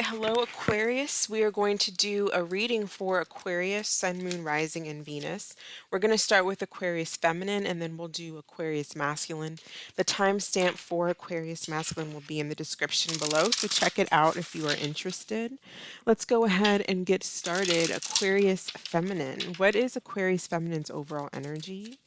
hello Aquarius. We are going to do a reading for Aquarius, Sun, Moon, Rising, and Venus. We're going to start with Aquarius Feminine and then we'll do Aquarius Masculine. The timestamp for Aquarius Masculine will be in the description below, so check it out if you are interested. Let's go ahead and get started. Aquarius Feminine. What is Aquarius Feminine's overall energy?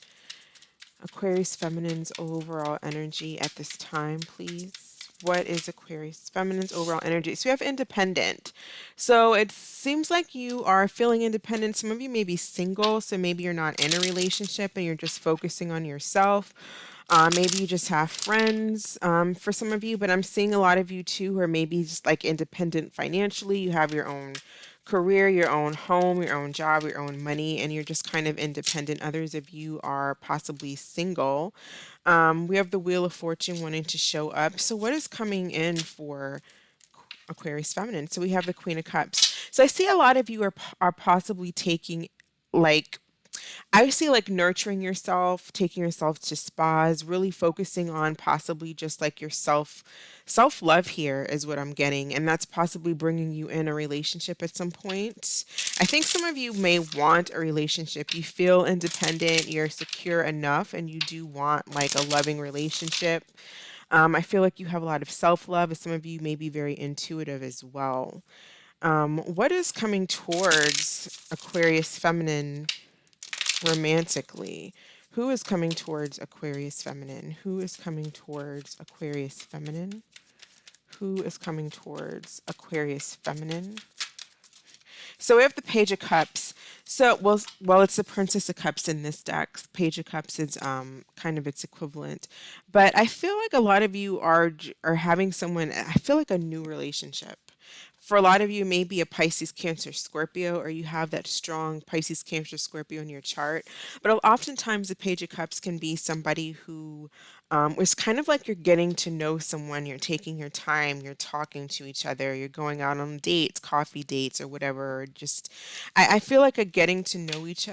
Aquarius Feminine's overall energy at this time, please. What is Aquarius Feminine's overall energy? So we have independent. So it seems like you are feeling independent. Some of you may be single, so maybe you're not in a relationship and you're just focusing on yourself. Maybe you just have friends for some of you, but I'm seeing a lot of you too who are maybe just like independent financially. You have your own career, your own home, your own job, your own money, and you're just kind of independent. Others of you are possibly single. We have the Wheel of Fortune wanting to show up. So, what is coming in for Aquarius Feminine? So, we have the Queen of Cups. So, I see a lot of you are possibly taking like I see like nurturing yourself, taking yourself to spas, really focusing on possibly just like your self love here is what I'm getting, and that's possibly bringing you in a relationship at some point. I think some of you may want a relationship. You feel independent, you're secure enough, and you do want like a loving relationship. I feel like you have a lot of self love, and some of you may be very intuitive as well. What is coming towards Aquarius Feminine romantically? Who is coming towards Aquarius Feminine? Who is coming towards Aquarius Feminine? Who is coming towards Aquarius Feminine? So we have the Page of Cups. So well, it's the Princess of Cups in this deck. Page of Cups is kind of its equivalent, but I feel like a lot of you are having someone. I feel like a new relationship. For a lot of you, maybe a Pisces, Cancer, Scorpio, or you have that strong Pisces, Cancer, Scorpio in your chart. But oftentimes, the Page of Cups can be somebody who it's kind of like you're getting to know someone, you're taking your time, you're talking to each other, you're going out on dates, coffee dates, or whatever. Or just, I feel like a getting to know each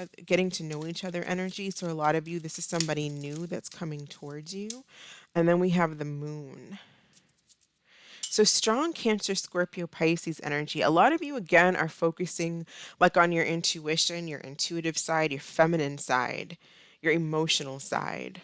other energy. So a lot of you, this is somebody new that's coming towards you. And then we have the moon. So strong Cancer, Scorpio, Pisces energy. A lot of you again are focusing like on your intuition, your intuitive side, your feminine side, your emotional side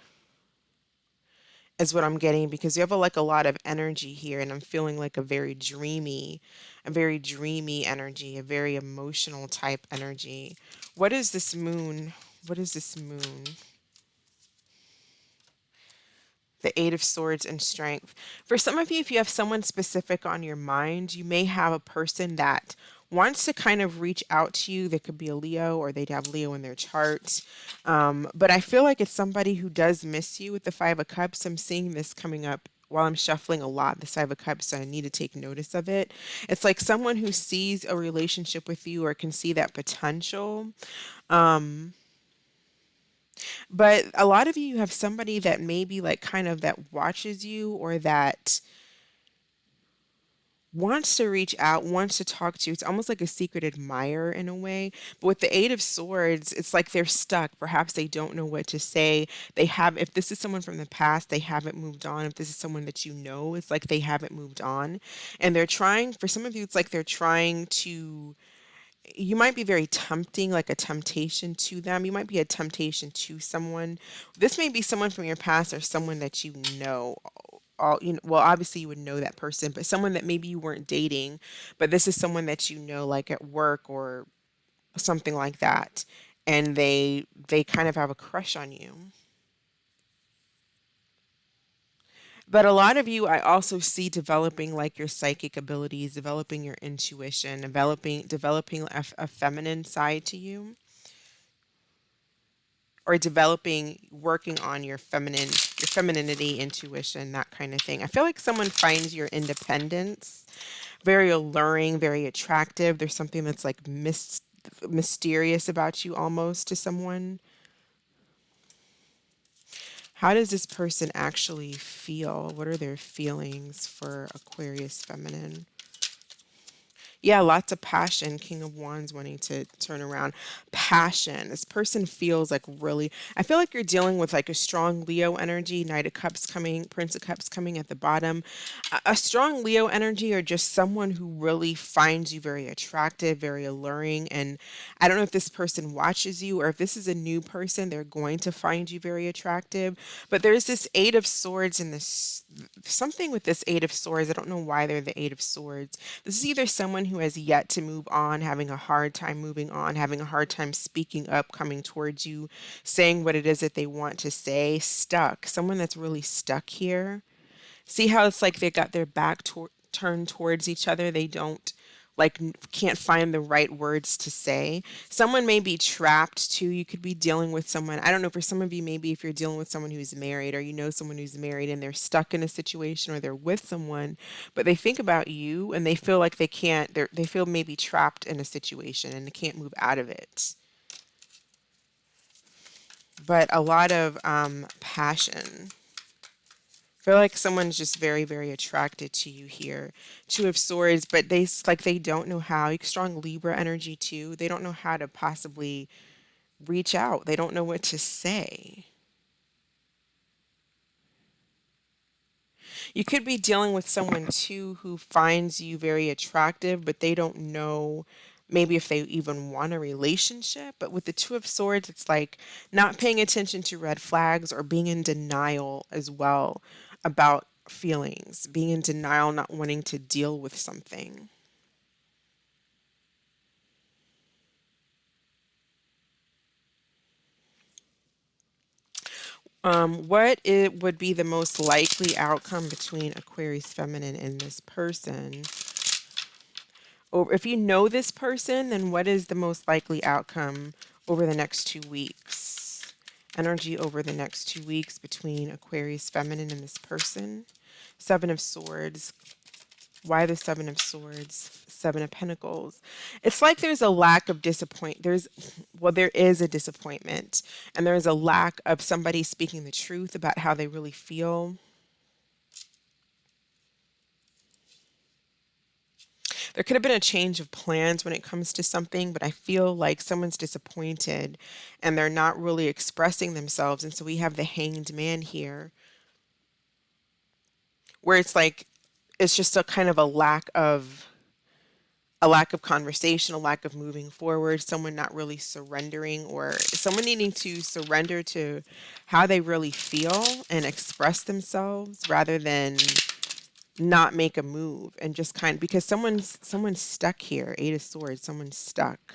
is what I'm getting because you have like a lot of energy here and I'm feeling like a very dreamy energy, a very emotional type energy. What is this moon? What is this moon? The Eight of Swords and Strength. For some of you, if you have someone specific on your mind, you may have a person that wants to kind of reach out to you. They could be a Leo or they'd have Leo in their charts. But I feel like it's somebody who does miss you with the Five of Cups. I'm seeing this coming up while I'm shuffling a lot, the Five of Cups, so I need to take notice of it. It's like someone who sees a relationship with you or can see that potential. Um, but a lot of you have somebody that maybe like kind of that watches you or that wants to reach out, wants to talk to you. It's almost like a secret admirer in a way. But with the Eight of Swords, it's like they're stuck. Perhaps they don't know what to say. If this is someone from the past, they haven't moved on. If this is someone that you know, it's like they haven't moved on. And they're trying, for some of you, it's like they're trying to you might be very tempting, like a temptation to them. You might be a temptation to someone. This may be someone from your past or someone that you know. Well, obviously you would know that person, but someone that maybe you weren't dating, but this is someone that you know, like at work or something like that, and they kind of have a crush on you. But a lot of you, I also see developing like your psychic abilities, developing your intuition, developing a feminine side to you or developing working on your femininity, intuition, that kind of thing. I feel like someone finds your independence very alluring, very attractive. There's something that's like mysterious about you almost to someone. How does this person actually feel? What are their feelings for Aquarius feminine? Yeah, lots of passion. King of Wands wanting to turn around. Passion. This person feels like really, I feel like you're dealing with like a strong Leo energy. Knight of Cups coming, Prince of Cups coming at the bottom. A strong Leo energy, or just someone who really finds you very attractive, very alluring. And I don't know if this person watches you or if this is a new person, they're going to find you very attractive. But there's this Eight of Swords and this something with this Eight of Swords. I don't know why they're the Eight of Swords. This is either someone who has yet to move on, having a hard time moving on, having a hard time speaking up, coming towards you, saying what it is that they want to say, stuck. Someone that's really stuck here. See how it's like they got their back turned towards each other. They don't like can't find the right words to say. Someone may be trapped too. You could be dealing with someone. I don't know, for some of you, maybe if you're dealing with someone who's married, or you know someone who's married and they're stuck in a situation, or they're with someone, but they think about you and they feel like they can't, they feel maybe trapped in a situation and they can't move out of it. But a lot of passion. I feel like someone's just very, very attracted to you here. Two of Swords, but like they don't know how. Strong Libra energy too. They don't know how to possibly reach out. They don't know what to say. You could be dealing with someone too who finds you very attractive, but they don't know maybe if they even want a relationship. But with the Two of Swords, it's like not paying attention to red flags, or being in denial as well about feelings, being in denial, not wanting to deal with something. What it would be the most likely outcome between Aquarius feminine and this person? Or if you know this person, then what is the most likely outcome over the next 2 weeks? Energy over the next 2 weeks between Aquarius feminine and this person. Seven of Swords. Why the Seven of Swords? Seven of Pentacles. It's like there's a lack of disappointment. There is a disappointment, and there is a lack of somebody speaking the truth about how they really feel. There could have been a change of plans when it comes to something, but I feel like someone's disappointed and they're not really expressing themselves. And so we have the Hanged Man here, where it's like it's just a kind of a lack of conversation, a lack of moving forward, someone not really surrendering, or someone needing to surrender to how they really feel and express themselves rather than not make a move, and just kind of, because someone's stuck here. Eight of Swords, someone's stuck.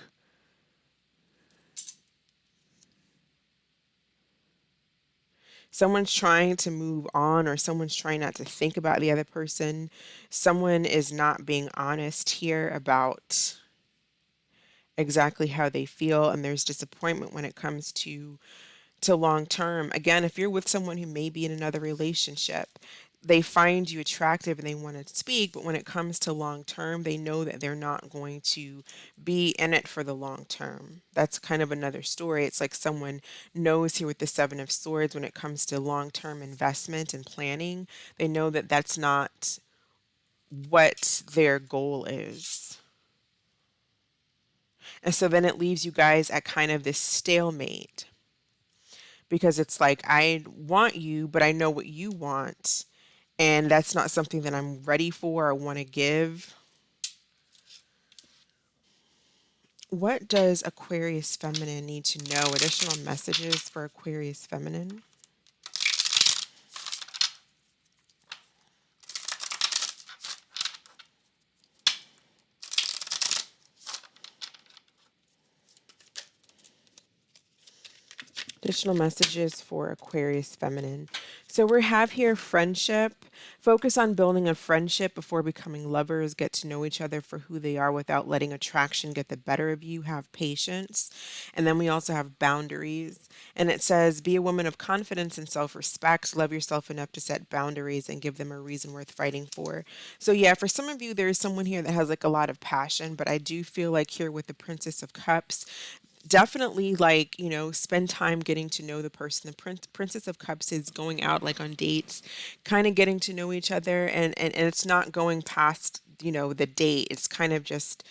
Someone's trying to move on, or someone's trying not to think about the other person. Someone is not being honest here about exactly how they feel, and there's disappointment when it comes to long term. Again, if you're with someone who may be in another relationship, they find you attractive and they want to speak, but when it comes to long term, they know that they're not going to be in it for the long term. That's kind of another story. It's like someone knows here with the Seven of Swords, when it comes to long term investment and planning, they know that that's not what their goal is. And so then it leaves you guys at kind of this stalemate, because it's like, I want you, but I know what you want. And that's not something that I'm ready for or want to give. What does Aquarius feminine need to know? Additional messages for Aquarius feminine. Additional messages for Aquarius feminine. So we have here friendship. Focus on building a friendship before becoming lovers. Get to know each other for who they are without letting attraction get the better of you. Have patience. And then we also have boundaries. And it says, be a woman of confidence and self-respect. Love yourself enough to set boundaries and give them a reason worth fighting for. So yeah, for some of you, there's someone here that has like a lot of passion, but I do feel like here with the Princess of Cups, definitely, like, spend time getting to know the person. The Princess of Cups is going out like on dates, kind of getting to know each other, and it's not going past the date. It's kind of just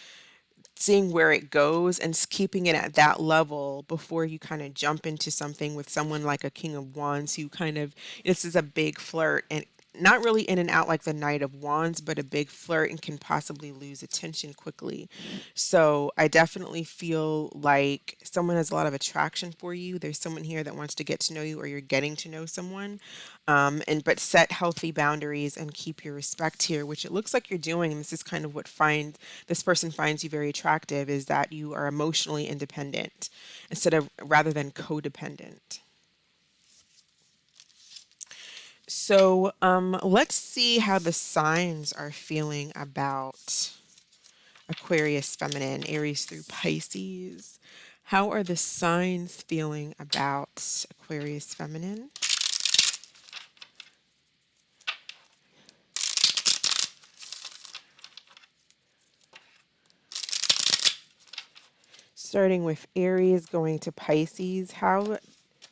seeing where it goes and keeping it at that level before you kind of jump into something with someone like a King of Wands who kind of, this is a big flirt and not really in and out like the Knight of Wands, but a big flirt and can possibly lose attention quickly. So I definitely feel like someone has a lot of attraction for you. There's someone here that wants to get to know you, or you're getting to know someone. And but set healthy boundaries and keep your respect here, which it looks like you're doing. And this is kind of what this person finds you very attractive, is that you are emotionally independent instead of rather than codependent. So let's see how the signs are feeling about Aquarius feminine, Aries through Pisces. How are the signs feeling about Aquarius feminine? Starting with Aries, going to Pisces. How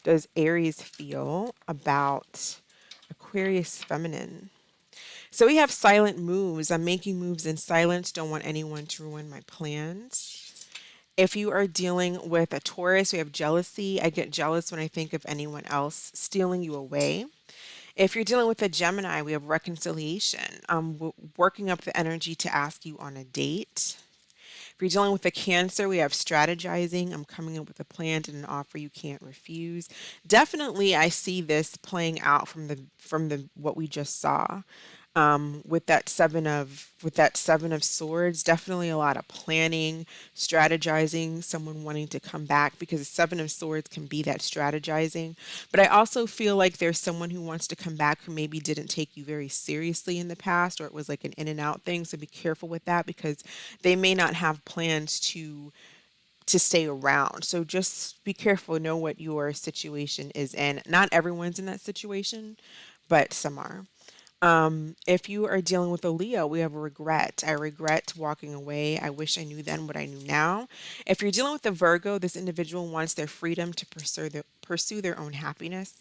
does Aries feel about Aquarius feminine? So we have silent moves. I'm making moves in silence. Don't want anyone to ruin my plans. If you are dealing with a Taurus, we have jealousy. I get jealous when I think of anyone else stealing you away. If you're dealing with a Gemini, we have reconciliation. I'm working up the energy to ask you on a date. If you're dealing with a Cancer, we have strategizing. I'm coming up with a plan and an offer you can't refuse. Definitely, I see this playing out from the what we just saw. With that seven of swords, definitely a lot of planning, strategizing, someone wanting to come back, because the seven of swords can be that strategizing. But I also feel like there's someone who wants to come back who maybe didn't take you very seriously in the past, or it was like an in and out thing. So be careful with that, because they may not have plans to stay around. So just be careful, know what your situation is in. Not everyone's in that situation, but some are. If you are dealing with a Leo, we have a regret. I regret walking away. I wish I knew then what I knew now. If you're dealing with a Virgo, this individual wants their freedom to pursue their own happiness.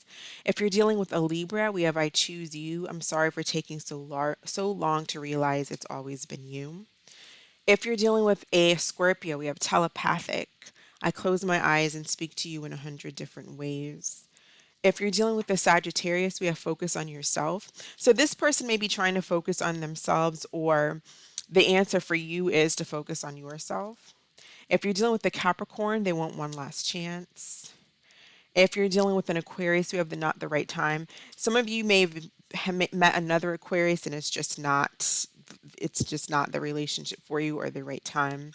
If you're dealing with a Libra, we have I choose you. I'm sorry for taking so long to realize it's always been you. If you're dealing with a Scorpio, we have telepathic. I close my eyes and speak to you in 100 different ways. If you're dealing with the Sagittarius, we have focus on yourself. So this person may be trying to focus on themselves, or the answer for you is to focus on yourself. If you're dealing with the Capricorn, they want one last chance. If you're dealing with an Aquarius, we have the not the right time. Some of you may have met another Aquarius and it's just not the relationship for you or the right time.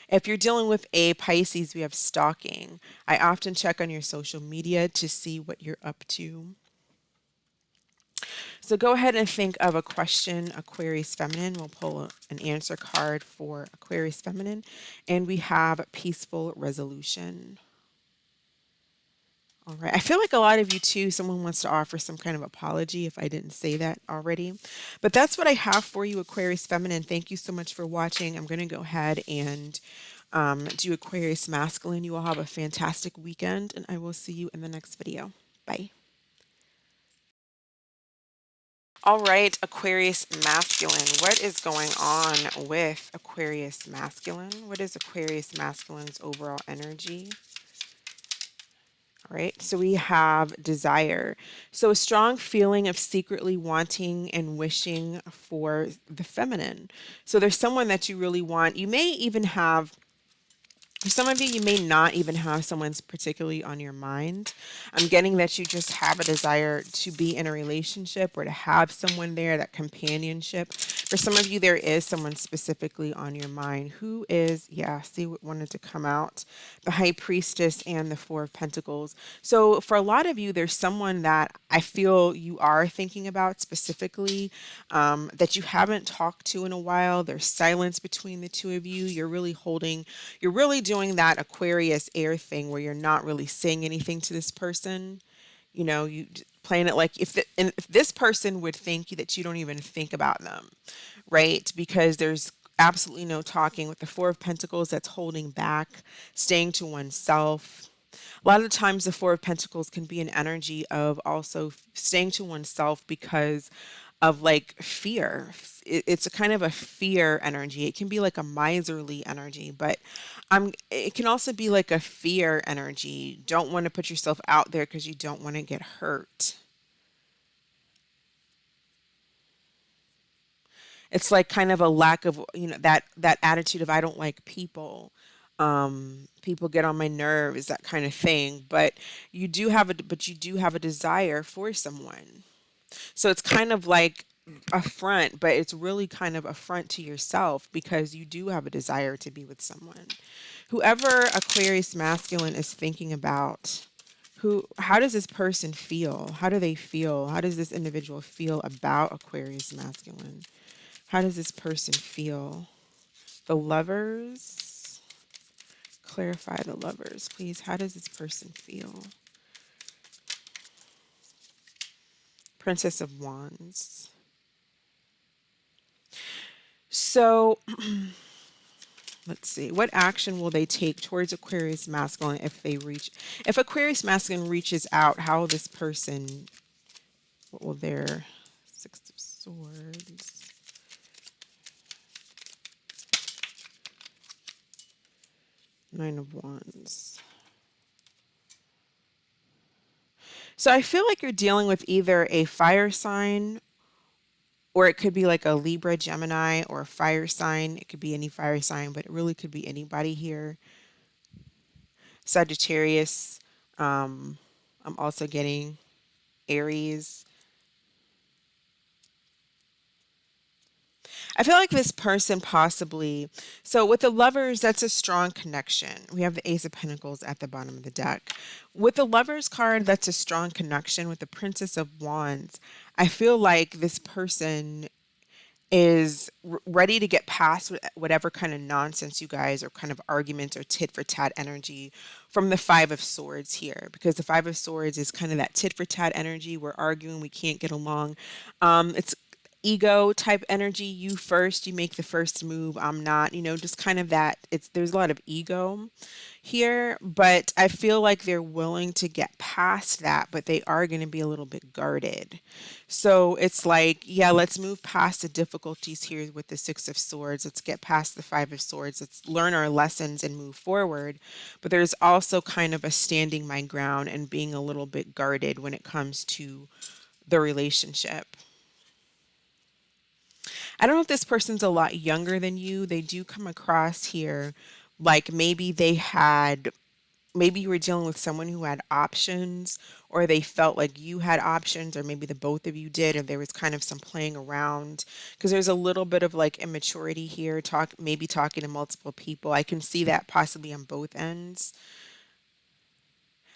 If you're dealing with a Pisces, we have stalking. I often check on your social media to see what you're up to. So go ahead and think of a question, Aquarius feminine. We'll pull an answer card for Aquarius feminine, and we have peaceful resolution. All right. I feel like a lot of you too, someone wants to offer some kind of apology if I didn't say that already. But that's what I have for you, Aquarius feminine. Thank you so much for watching. I'm going to go ahead and do Aquarius masculine. You all have a fantastic weekend, and I will see you in the next video. Bye. All right, Aquarius masculine. What is going on with Aquarius masculine? What is Aquarius masculine's overall energy? All right, so we have desire. So a strong feeling of secretly wanting and wishing for the feminine. So there's someone that you really want. You may even have, for some of you, you may not even have someone's particularly on your mind. I'm getting that you just have a desire to be in a relationship or to have someone there, that companionship. For some of you, there is someone specifically on your mind who is, yeah, see what wanted to come out. The High Priestess and the Four of Pentacles. So for a lot of you, there's someone that I feel you are thinking about specifically, that you haven't talked to in a while. There's silence between the two of you. You're really doing that Aquarius air thing where you're not really saying anything to this person. You playing it like if this person would think that you don't even think about them, right? Because there's absolutely no talking. With the Four of Pentacles, that's holding back, staying to oneself. A lot of times, the Four of Pentacles can be an energy of also staying to oneself because of like fear. It's a kind of a fear energy. It can be like a miserly energy, but it can also be like a fear energy. Don't want to put yourself out there because you don't want to get hurt. It's like kind of a lack of, that attitude of I don't like people. People get on my nerves, that kind of thing. But you do have a desire for someone. So it's kind of like a front, but it's really kind of a front to yourself because you do have a desire to be with someone. Whoever Aquarius masculine is thinking about, how does this person feel? How do they feel? How does this individual feel about Aquarius masculine? How does this person feel? The lovers, clarify the lovers, please. How does this person feel? Princess of Wands. So let's see. What action will they take towards Aquarius masculine if Aquarius masculine reaches out, how will this person, what will their Six of Swords, Nine of Wands. So I feel like you're dealing with either a fire sign, or it could be like a Libra, Gemini, or a fire sign. It could be any fire sign, but it really could be anybody here. Sagittarius. I'm also getting Aries. I feel like this person possibly, so with the lovers, that's a strong connection. We have the Ace of Pentacles at the bottom of the deck. With the lovers card, that's a strong connection. With the Princess of Wands, I feel like this person is ready to get past whatever kind of nonsense you guys, or kind of arguments or tit for tat energy from the Five of Swords here, because the Five of Swords is kind of that tit for tat energy. We're arguing, we can't get along. It's ego type energy. You first, you make the first move. I'm not, just kind of that. There's a lot of ego here, but I feel like they're willing to get past that, but they are going to be a little bit guarded. So it's like, yeah, let's move past the difficulties here with the Six of Swords. Let's get past the Five of Swords. Let's learn our lessons and move forward. But there's also kind of a standing my ground and being a little bit guarded when it comes to the relationship. I don't know if this person's a lot younger than you. They do come across here like maybe you were dealing with someone who had options, or they felt like you had options, or maybe the both of you did, and there was kind of some playing around, because there's a little bit of like immaturity here, maybe talking to multiple people. I can see that possibly on both ends.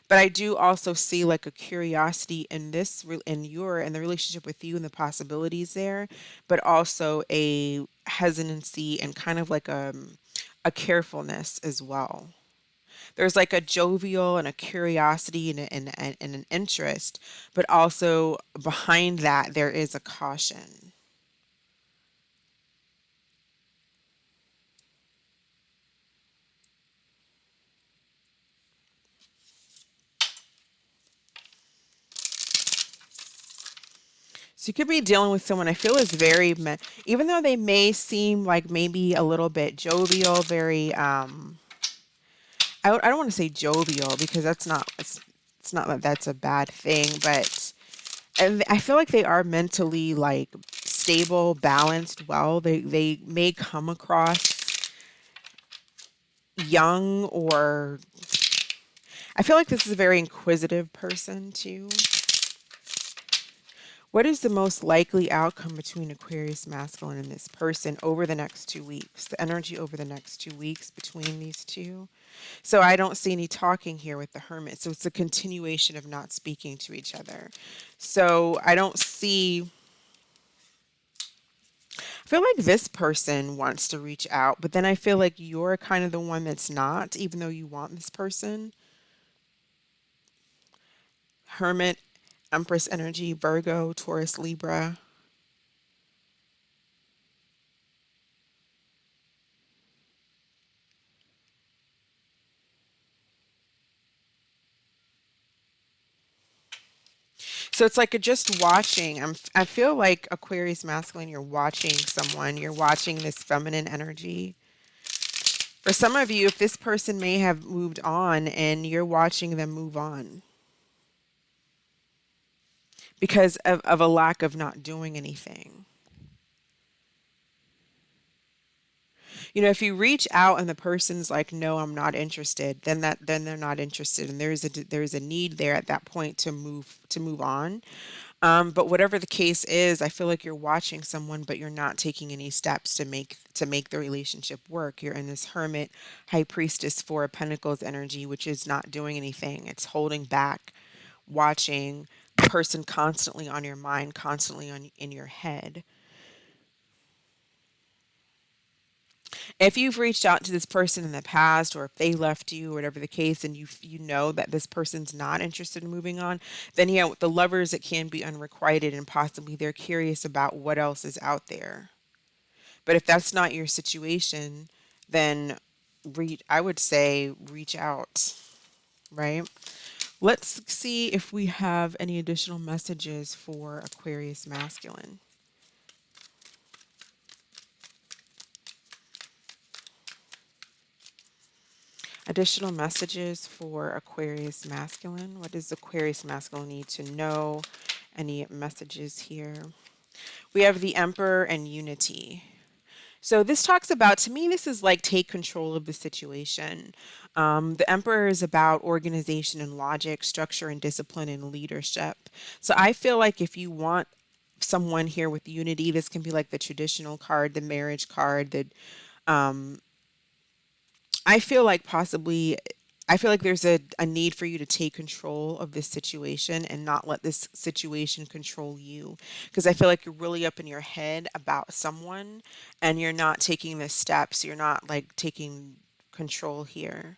But I do also see like a curiosity in in the relationship with you and the possibilities there, but also a hesitancy and kind of like a carefulness as well. There's like a jovial and a curiosity and an interest, but also behind that there is a caution. So you could be dealing with someone I feel is even though they may seem like maybe a little bit jovial, very I don't want to say jovial because it's not that that's a bad thing, but and I feel like they are mentally like stable, balanced, well. They may come across young, or I feel like this is a very inquisitive person too. What is the most likely outcome between Aquarius masculine and this person over the next 2 weeks? The energy over the next 2 weeks between these two. So I don't see any talking here with the Hermit. So it's a continuation of not speaking to each other. So I don't see. I feel like this person wants to reach out, but then I feel like you're kind of the one that's not, even though you want this person. Hermit, Empress energy, Virgo, Taurus, Libra. So it's like just watching. I feel like Aquarius masculine, you're watching someone, you're watching this feminine energy. For some of you, if this person may have moved on and you're watching them move on because of a lack of not doing anything. You know, if you reach out and the person's like, no, I'm not interested, then they're not interested. And there's a need there at that point to move on. But whatever the case is, I feel like you're watching someone, but you're not taking any steps to make the relationship work. You're in this hermit, high priestess, four of pentacles energy, which is not doing anything. It's holding back, watching, person constantly on your mind, constantly on in your head. If you've reached out to this person in the past, or if they left you, or whatever the case, and you know that this person's not interested in moving on, then yeah, with the lovers, it can be unrequited, and possibly they're curious about what else is out there. But if that's not your situation, then I would say reach out, right? Let's see if we have any additional messages for Aquarius masculine. Additional messages for Aquarius masculine. What does Aquarius masculine need to know? Any messages here? We have the Emperor and Unity. So this talks about, to me, this is like take control of the situation. The Emperor is about organization and logic, structure and discipline and leadership. So I feel like if you want someone here with unity, this can be like the traditional card, the marriage card, the I feel like possibly, I feel like there's a need for you to take control of this situation and not let this situation control you. Because I feel like you're really up in your head about someone and you're not taking the steps. You're not like taking control here.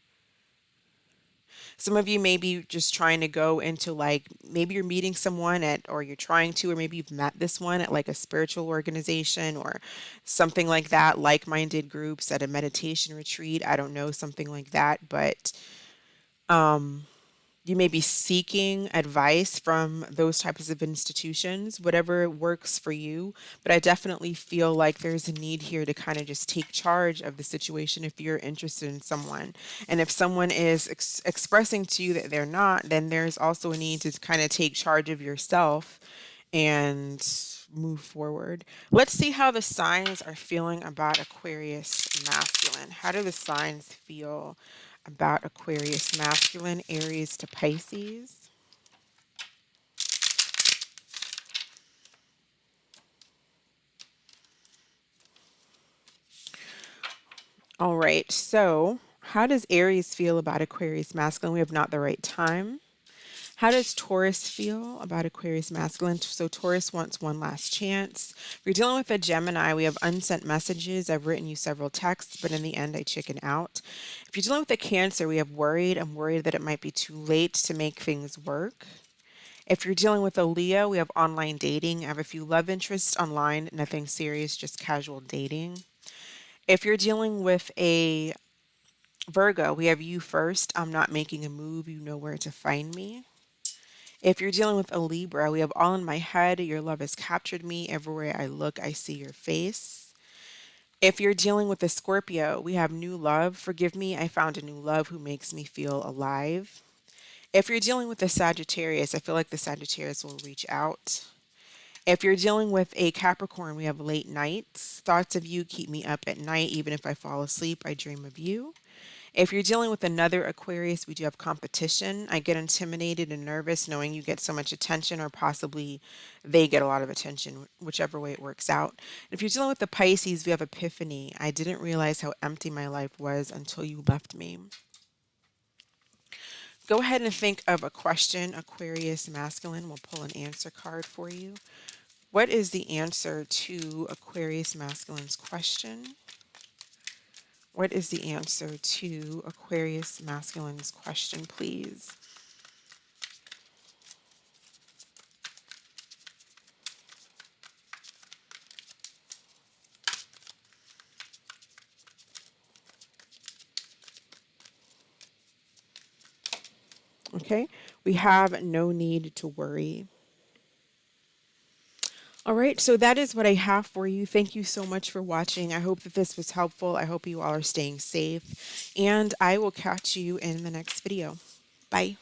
Some of you may be just trying to go into like, maybe you're meeting someone at, or you're trying to, or maybe you've met this one at like a spiritual organization or something like that, like minded groups at a meditation retreat. I don't know, something like that. But you may be seeking advice from those types of institutions, whatever works for you. But I definitely feel like there's a need here to kind of just take charge of the situation if you're interested in someone. And if someone is expressing to you that they're not, then there's also a need to kind of take charge of yourself and move forward. Let's see how the signs are feeling about Aquarius masculine. How do the signs feel about Aquarius masculine, Aries to Pisces? All right, so how does Aries feel about Aquarius masculine? We have not the right time. How does Taurus feel about Aquarius masculine? So Taurus wants one last chance. If you're dealing with a Gemini, we have unsent messages. I've written you several texts, but in the end, I chicken out. If you're dealing with a Cancer, we have worried. I'm worried that it might be too late to make things work. If you're dealing with a Leo, we have online dating. I have a few love interests online, nothing serious, just casual dating. If you're dealing with a Virgo, we have you first. I'm not making a move. You know where to find me. If you're dealing with a Libra, we have all in my head. Your love has captured me. Everywhere I look, I see your face. If you're dealing with a Scorpio, we have new love. Forgive me, I found a new love who makes me feel alive. If you're dealing with a Sagittarius, I feel like the Sagittarius will reach out. If you're dealing with a Capricorn, we have late nights. Thoughts of you keep me up at night. Even if I fall asleep, I dream of you. If you're dealing with another Aquarius, we do have competition. I get intimidated and nervous knowing you get so much attention, or possibly they get a lot of attention, whichever way it works out. If you're dealing with the Pisces, we have epiphany. I didn't realize how empty my life was until you left me. Go ahead and think of a question, Aquarius masculine. We'll pull an answer card for you. What is the answer to Aquarius masculine's question? What is the answer to Aquarius masculine's question, please? Okay, we have no need to worry. All right, so that is what I have for you. Thank you so much for watching. I hope that this was helpful. I hope you all are staying safe, and I will catch you in the next video. Bye.